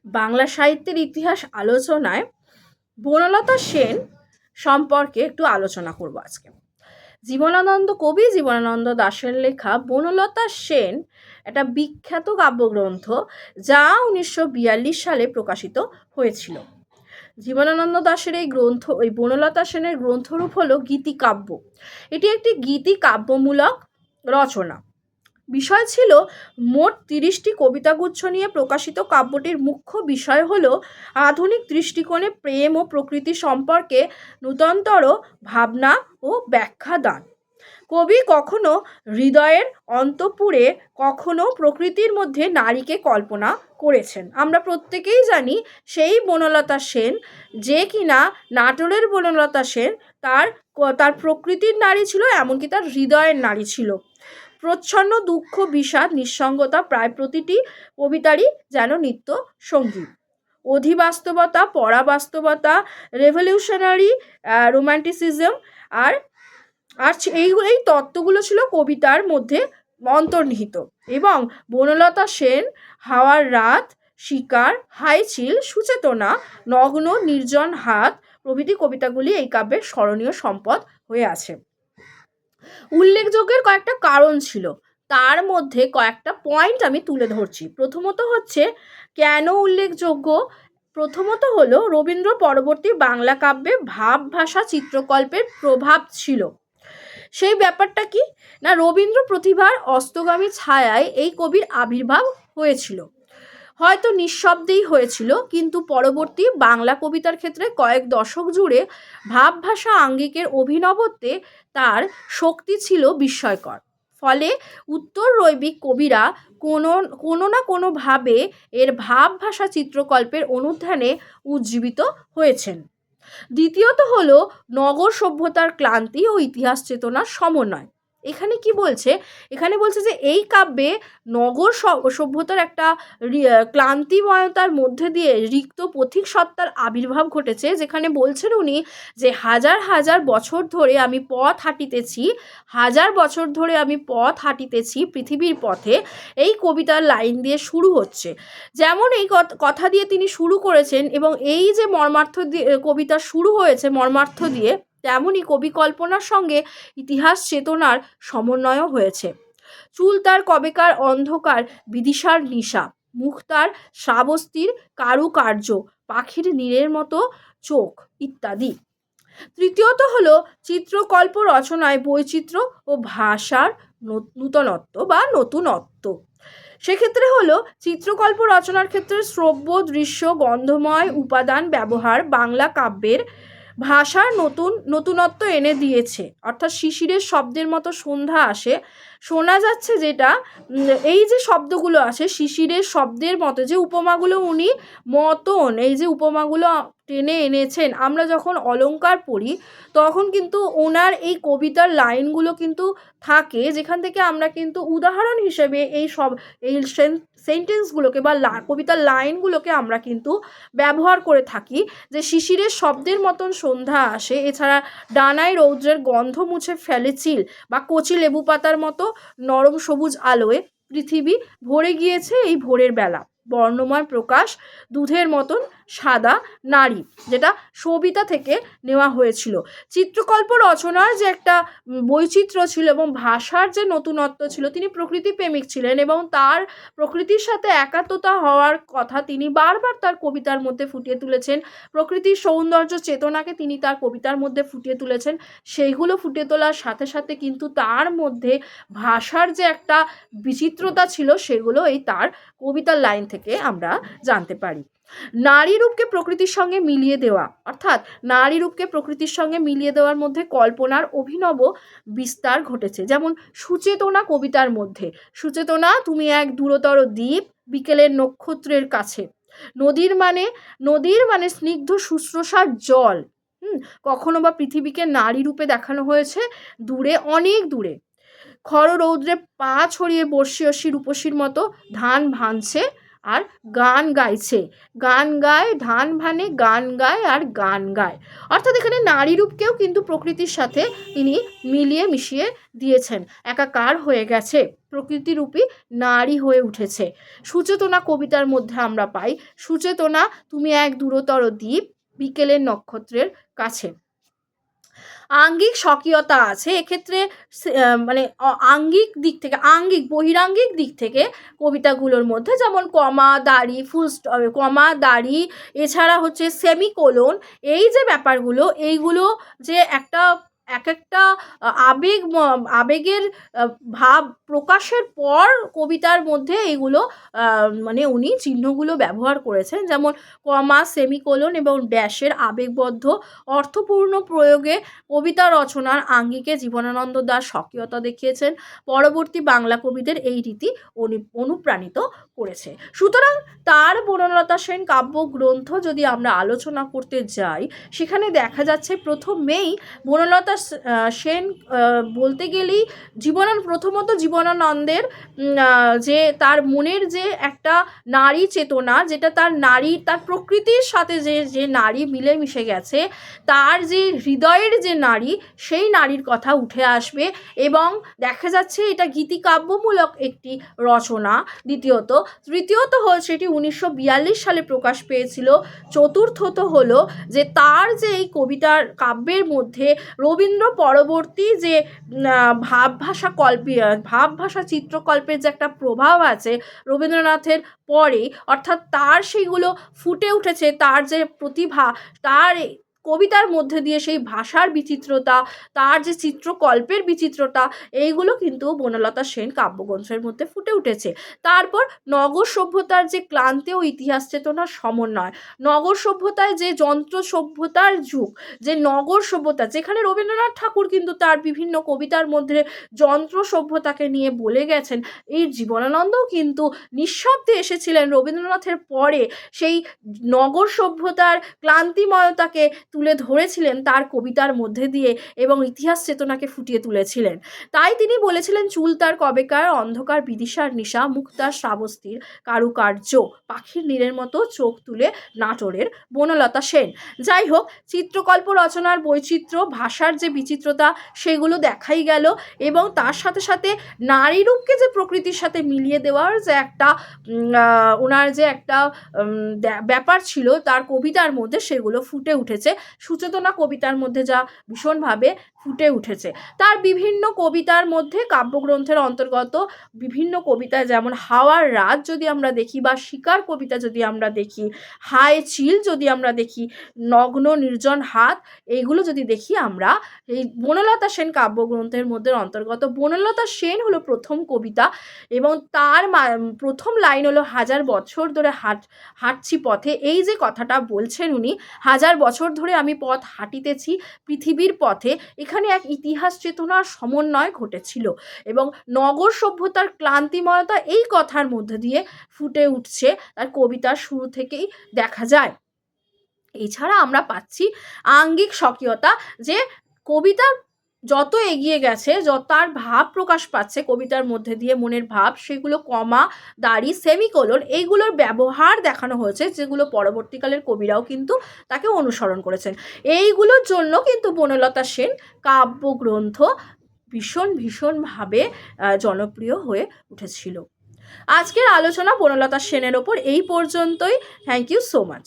বাংলা সাহিত্যের ইতিহাস আলোচনায় বনলতা সেন সম্পর্কে একটু আলোচনা করব আজকে। কবি জীবনানন্দ দাশের লেখা বনলতা সেন একটা বিখ্যাত কাব্যগ্রন্থ, যা 1942 সালে প্রকাশিত হয়েছিল। জীবনানন্দ দাশের এই বনলতা সেনের গ্রন্থরূপ হলো গীতিকাব্য। এটি একটি গীতিকাব্যমূলক রচনা। বিষয় ছিল মোট 30টি কবিতাগুচ্ছ নিয়ে প্রকাশিত। কাব্যটির মুখ্য বিষয় হলো আধুনিক দৃষ্টিকোণে প্রেম ও প্রকৃতি সম্পর্কে নূতনতর ভাবনা ও ব্যাখ্যা দান। কবি কখনো হৃদয়ের অন্তঃপুরে, কখনো প্রকৃতির মধ্যে নারীকে কল্পনা করেছেন। আমরা প্রত্যেকেই জানি সেই বনলতা সেন, যে কিনা নাটোরের বনলতা সেন, তার প্রকৃতির নারী ছিল, এমনকি তার হৃদয়ের নারী ছিল। প্রচ্ছন্ন দুঃখ, বিষাদ, নিঃসঙ্গতা প্রায় প্রতিটি কবিতারই যেন নিত্য সঙ্গী। অধিবাস্তবতা, পরাবাস্তবতা, রেভলিউশনারি রোম্যান্টিসিজম আর এই তত্ত্বগুলো ছিল কবিতার মধ্যে অন্তর্নিহিত। এবং বনলতা সেন হাওয়ার রাত, শিকার, হাইচিল, সুচেতনা, নগ্ন নির্জন হাত প্রভৃতি কবিতাগুলি এই কাব্যের স্মরণীয় সম্পদ হয়ে আছে। উল্লেখযোগ্যের কয়েকটা কারণ ছিল, তার মধ্যে কয়েকটা পয়েন্ট আমি তুলে ধরছি। প্রথমত হচ্ছে কেন উল্লেখযোগ্য। প্রথমত হলো রবীন্দ্র পরবর্তী বাংলা কাব্যে ভাব ভাষা চিত্রকল্পের প্রভাব ছিল। সেই ব্যাপারটা কি না, রবীন্দ্র প্রতিভার অস্তগামী ছায়ায় এই কবির আবির্ভাব হয়েছিল। হয়তো নিঃশব্দেই হয়েছিল, কিন্তু পরবর্তী বাংলা কবিতার ক্ষেত্রে কয়েক দশক জুড়ে ভাবভাষা আঙ্গিকের অভিনবত্বে তার শক্তি ছিল বিস্ময়কর। ফলে উত্তর রৈবিক কবিরা কোনো না কোনোভাবে এর ভাবভাষা চিত্রকল্পের অনুধ্যানে উজ্জীবিত হয়েছেন। দ্বিতীয়ত হলো নগর সভ্যতার ক্লান্তি ও ইতিহাস চেতনার সমন্বয়। এখানে কি বলছে? এখানে বলছে যে এই কাব্যে নগর সভ্যতার একটা ক্লান্তিময়তার মধ্যে দিয়ে রিক্ত পথিক সত্তার আবির্ভাব ঘটেছে, যেখানে বলছেন উনি যে হাজার হাজার বছর ধরে আমি পথ হাঁটিতেছি, হাজার বছর ধরে আমি পথ হাঁটিতেছি পৃথিবীর পথে। এই কবিতার লাইন দিয়ে শুরু হচ্ছে। যেমন এই কথা দিয়ে তিনি শুরু করেছেন এবং এই যে মর্মার্থ দিয়ে কবিতা শুরু হয়েছে মর্মার্থ দিয়ে, তেমনই কবি কল্পনার সঙ্গে ইতিহাস চেতনার সমন্বয় হয়েছে। চুল তার কবেকার অন্ধকার বিদিশার নিশা, মুখ তার শ্রাবস্তির কারুকার্য, পাখির নীড়ের মতো চোখ ইত্যাদি। তৃতীয়ত হলো চিত্রকল্প রচনায় বৈচিত্র্য ও ভাষার নূতনত্ব বা নতুনত্ব। সেক্ষেত্রে হলো চিত্রকল্প রচনার ক্ষেত্রে শ্রব্য, দৃশ্য, গন্ধময় উপাদান ব্যবহার বাংলা কাব্যের ভাষার নতুনত্ব এনে দিয়েছে। অর্থাৎ শিশিরের শব্দের মতো সন্ধ্যা আসে, শোনা যাচ্ছে যেটা এই যে শব্দগুলো আসে শিশিরের শব্দের মতো, যে উপমাগুলো উনি এই যে উপমাগুলো টেনে এনেছেন, আমরা যখন অলংকার পড়ি তখন কিন্তু ওনার এই কবিতার লাইনগুলো কিন্তু থাকে, যেখান থেকে আমরা কিন্তু উদাহরণ হিসেবে এই সেন্টেন্সগুলোকে বা কবিতার লাইনগুলোকে আমরা কিন্তু ব্যবহার করে থাকি। যে শিশিরের শব্দের মতন সন্ধ্যা আসে, এছাড়া ডানায় রৌদ্রের গন্ধ মুছে ফেলে চিল, বা কচি লেবু পাতার মতো নরম সবুজ আলোয় পৃথিবী ভরে গিয়েছে এই ভোরের বেলা, বর্ণময় প্রকাশ, দুধের মতন সাদা নারী, যেটা সবিতা থেকে নেওয়া হয়েছিল। চিত্রকল্প রচনার যে একটা বৈচিত্র্য ছিল এবং ভাষার যে নতুনত্ব ছিল, তিনি প্রকৃতি প্রেমিক ছিলেন এবং তার প্রকৃতির সাথে একাত্মতা হওয়ার কথা তিনি বারবার তার কবিতার মধ্যে ফুটিয়ে তুলেছেন। প্রকৃতির সৌন্দর্য চেতনাকে তিনি তার কবিতার মধ্যে ফুটিয়ে তুলেছেন। সেইগুলো ফুটিয়ে তোলার সাথে সাথে কিন্তু তার মধ্যে ভাষার যে একটা বিচিত্রতা ছিল, সেগুলো এই তার কবিতার লাইন থেকে আমরা জানতে পারি। নারী রূপকে প্রকৃতির সঙ্গে মিলিয়ে দেওয়া, অর্থাৎ নারী রূপকে প্রকৃতির সঙ্গে মিলিয়ে দেওয়ার মধ্যে কল্পনার অভিনব বিস্তার ঘটেছে। যেমন সুচেতনা কবিতার মধ্যে, সুচেতনা তুমি এক দূরতর দ্বীপ বিকেলের নক্ষত্রের কাছে, নদীর মানে স্নিগ্ধ শুশ্রূষার জল। কখনো বা পৃথিবীকে নারী রূপে দেখানো হয়েছে দূরে, অনেক দূরে। খর রৌদ্রে পা ছড়িয়ে বর্ষী রূপসীর মতো ধান ভাঙছে আর গান গাইছে, গান গায়, ধান ভানে গান গায় আর গান গায়। অর্থাৎ এখানে নারী রূপকেও কিন্তু প্রকৃতির সাথে তিনি মিলিয়ে মিশিয়ে দিয়েছেন, একাকার হয়ে গেছে, প্রকৃতিরূপী নারী হয়ে উঠেছে। সুচেতনা কবিতার মধ্যে আমরা পাই, সুচেতনা তুমি এক দূরতর দ্বীপ বিকেলের নক্ষত্রের কাছে। আঙ্গিক স্বকীয়তা আছে এক্ষেত্রে, মানে আঙ্গিক দিক থেকে, আঙ্গিক বহিরাঙ্গিক দিক থেকে কবিতাগুলোর মধ্যে যেমন কমা, দাড়ি, ফুল কমা, দাড়ি, এছাড়া হচ্ছে সেমিকোলন, এই যে ব্যাপারগুলো, এইগুলো যে একটা এক একটা আবেগের ভাব প্রকাশের পর কবিতার মধ্যে এইগুলো মানে উনি চিহ্নগুলো ব্যবহার করেছেন। যেমন কমা, সেমিকোলন এবং ড্যাশের আবেগবদ্ধ অর্থপূর্ণ প্রয়োগে কবিতা রচনার আঙ্গিকে জীবনানন্দ দাশ স্বকীয়তা দেখিয়েছেন। পরবর্তী বাংলা কবিদের এই রীতি অনুপ্রাণিত করেছে। সুতরাং তার বনলতা সেন কাব্যগ্রন্থ যদি আমরা আলোচনা করতে যাই, সেখানে দেখা যাচ্ছে প্রথমেই বনলতা সেন বলতে গেলেই প্রথমত জীবনানন্দের যে তার মনের যে একটা নারী চেতনা, যেটা তার প্রকৃতির সাথে যে নারী মিলেমিশে গেছে, তার যে হৃদয়ের যে নারী, সেই নারীর কথা উঠে আসবে। এবং দেখা যাচ্ছে এটা গীতিকাব্যমূলক একটি রচনা। তৃতীয়ত সেটি 1942 সালে প্রকাশ পেয়েছিল। চতুর্থত হলো যে তার যে এই কবিতার কাব্যের মধ্যে রবীন্দ্র পরবর্তী যে ভাবভাষা চিত্রকল্পের যে একটা প্রভাব আছে রবীন্দ্রনাথের পরে, অর্থাৎ তার সেইগুলো ফুটে উঠেছে, তার যে প্রতিভা, তার কবিতার মধ্যে দিয়ে সেই ভাষার বিচিত্রতা, তার যে চিত্রকল্পের বিচিত্রতা, এইগুলো কিন্তু বনলতা সেন কাব্যগ্রন্থের মধ্যে ফুটে উঠেছে। তারপর নগর সভ্যতার যে ক্লান্তি ও ইতিহাস চেতনার সমন্বয়, নগর সভ্যতায় যে যন্ত্র সভ্যতার যুগ, যে নগর সভ্যতা, যেখানে রবীন্দ্রনাথ ঠাকুর কিন্তু তার বিভিন্ন কবিতার মধ্যে যন্ত্র সভ্যতাকে নিয়ে বলে গেছেন, এই জীবনানন্দও কিন্তু নিঃশব্দে এসেছিলেন রবীন্দ্রনাথের পরে, সেই নগর সভ্যতার ক্লান্তিময়তাকে তুলে ধরেছিলেন তার কবিতার মধ্যে দিয়ে এবং ইতিহাস চেতনাকে ফুটিয়ে তুলেছিলেন। তাই তিনি বলেছিলেন, চুল তার কবেকার, অন্ধকার বিদিশার নিশা, মুখ তার শ্রাবস্তির কারুকার্য, পাখির নীড়ের মতো চোখ তুলে নাটোরের বনলতা সেন। যাই হোক, চিত্রকল্প রচনার বৈচিত্র্য, ভাষার যে বিচিত্রতা, সেগুলো দেখাই গেল। এবং তার সাথে সাথে নারী রূপকে যে প্রকৃতির সাথে মিলিয়ে দেওয়ার যে একটা ওনার যে একটা ব্যাপার ছিল তার কবিতার মধ্যে, সেগুলো ফুটে উঠেছে সুচেতনা কবিতার মধ্যে, যা ভীষণভাবে ফুটে উঠেছে। তার বিভিন্ন কবিতার মধ্যে, কাব্যগ্রন্থের অন্তর্গত বিভিন্ন কবিতা, যেমন হাওয়ার রাত যদি আমরা দেখি, বা শিকার কবিতা যদি আমরা দেখি, হায় চিল যদি আমরা দেখি, নগ্ন নির্জন হাত, এইগুলো যদি দেখি আমরা, এই বনলতা সেন কাব্যগ্রন্থের মধ্যে অন্তর্গত। বনলতা সেন হলো প্রথম কবিতা, এবং তার প্রথম লাইন হলো, হাজার বছর ধরে হাঁটছি পথে। এই যে কথাটা বলছেন উনি, হাজার বছর ধরে আমি পথ হাঁটিতেছি পৃথিবীর পথে, এখানে এক ইতিহাস চেতনার সমন্বয় ঘটেছিল এবং নগর সভ্যতার ক্লান্তিময়তা এই কথার মধ্যে দিয়ে ফুটে উঠছে তার কবিতার শুরু থেকেই দেখা যায়। এছাড়া আমরা পাচ্ছি আঙ্গিক স্বকীয়তা, যে কবিতার যত এগিয়ে গেছে, তার ভাব প্রকাশ পাচ্ছে কবিতার মধ্যে দিয়ে, মনের ভাব, সেগুলো কমা, দাড়ি, সেমিকোলন, এইগুলোর ব্যবহার দেখানো হয়েছে, যেগুলো পরবর্তীকালের কবিরাও কিন্তু তাকে অনুসরণ করেছেন। এইগুলোর জন্য কিন্তু বনলতা সেন কাব্যগ্রন্থ ভীষণভাবে জনপ্রিয় হয়ে উঠেছিল। আজকের আলোচনা বনলতা সেনের ওপর এই পর্যন্তই। Thank you so much.